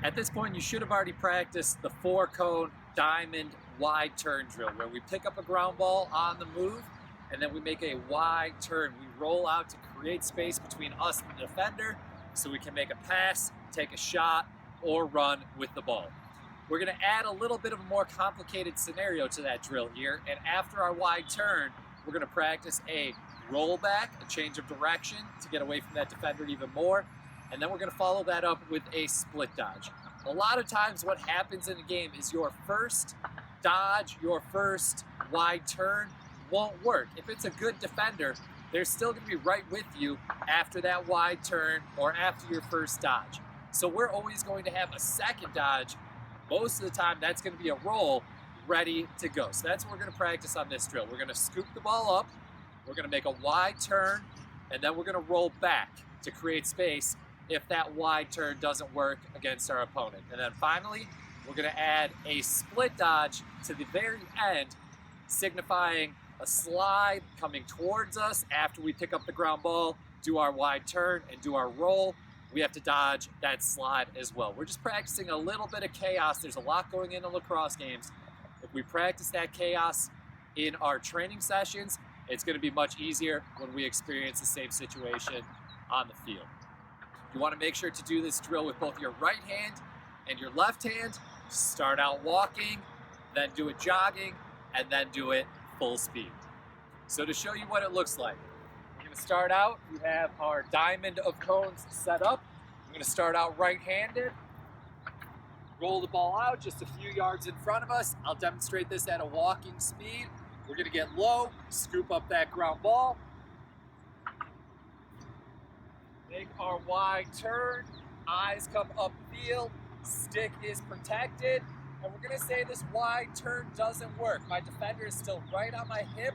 At this point, you should have already practiced the 4-cone diamond wide turn drill, where we pick up a ground ball on the move, and then we make a wide turn. We roll out to create space between us and the defender so we can make a pass, take a shot, or run with the ball. We're gonna add a little bit of a more complicated scenario to that drill here, and after our wide turn, we're gonna practice a rollback, a change of direction to get away from that defender even more, and then we're gonna follow that up with a split dodge. A lot of times what happens in a game is your first dodge, your first wide turn won't work. If it's a good defender, they're still gonna be right with you after that wide turn or after your first dodge. So we're always going to have a second dodge. Most of the time, that's gonna be a roll ready to go. So that's what we're gonna practice on this drill. We're gonna scoop the ball up, we're gonna make a wide turn, and then we're gonna roll back to create space if that wide turn doesn't work against our opponent. And then finally, we're gonna add a split dodge to the very end, signifying a slide coming towards us after we pick up the ground ball, do our wide turn, and do our roll. We have to dodge that slide as well. We're just practicing a little bit of chaos. There's a lot going in lacrosse games. If we practice that chaos in our training sessions, it's gonna be much easier when we experience the same situation on the field. You wanna make sure to do this drill with both your right hand and your left hand. Start out walking, then do it jogging, and then do it full speed. So to show you what it looks like, we're gonna start out, we have our diamond of cones set up. I'm gonna start out right-handed, roll the ball out just a few yards in front of us. I'll demonstrate this at a walking speed. We're gonna get low, scoop up that ground ball, make our wide turn, eyes come upfield, stick is protected, and we're gonna say this wide turn doesn't work. My defender is still right on my hip.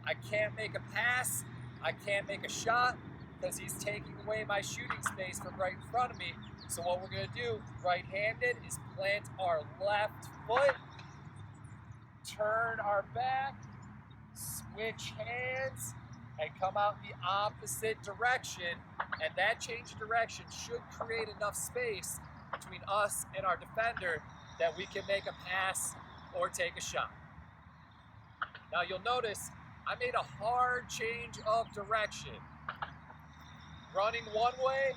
I can't make a pass, I can't make a shot because he's taking away my shooting space from right in front of me. So what we're gonna do, right-handed, is plant our left foot, turn our back, switch hands, and come out the opposite direction. And that change of direction should create enough space between us and our defender that we can make a pass or take a shot. Now you'll notice I made a hard change of direction. Running one way,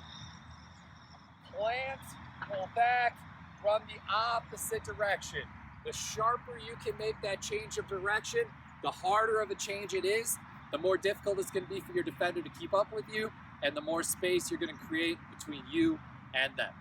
plant, pull back, run the opposite direction. The sharper you can make that change of direction, the harder of a change it is, the more difficult it's going to be for your defender to keep up with you, and the more space you're going to create between you and them.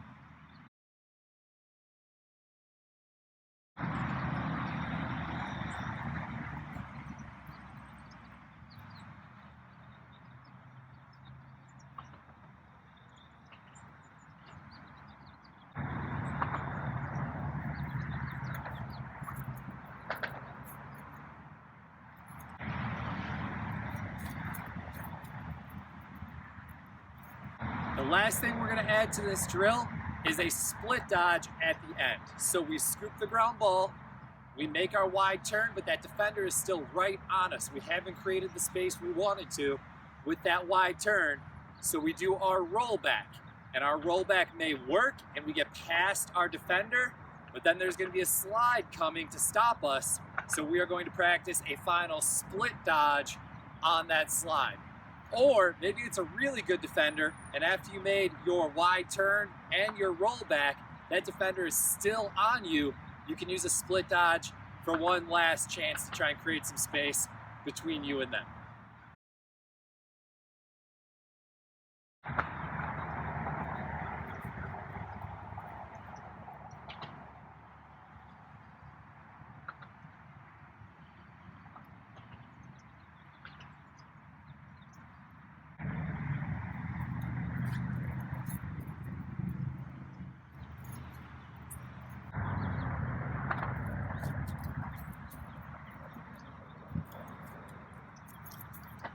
The last thing we're gonna add to this drill is a split dodge at the end. So we scoop the ground ball, we make our wide turn, but that defender is still right on us. We haven't created the space we wanted to with that wide turn. So we do our rollback, and our rollback may work and we get past our defender, but then there's gonna be a slide coming to stop us. So we are going to practice a final split dodge on that slide. Or maybe it's a really good defender, and after you made your wide turn and your rollback, that defender is still on you. You can use a split dodge for one last chance to try and create some space between you and them.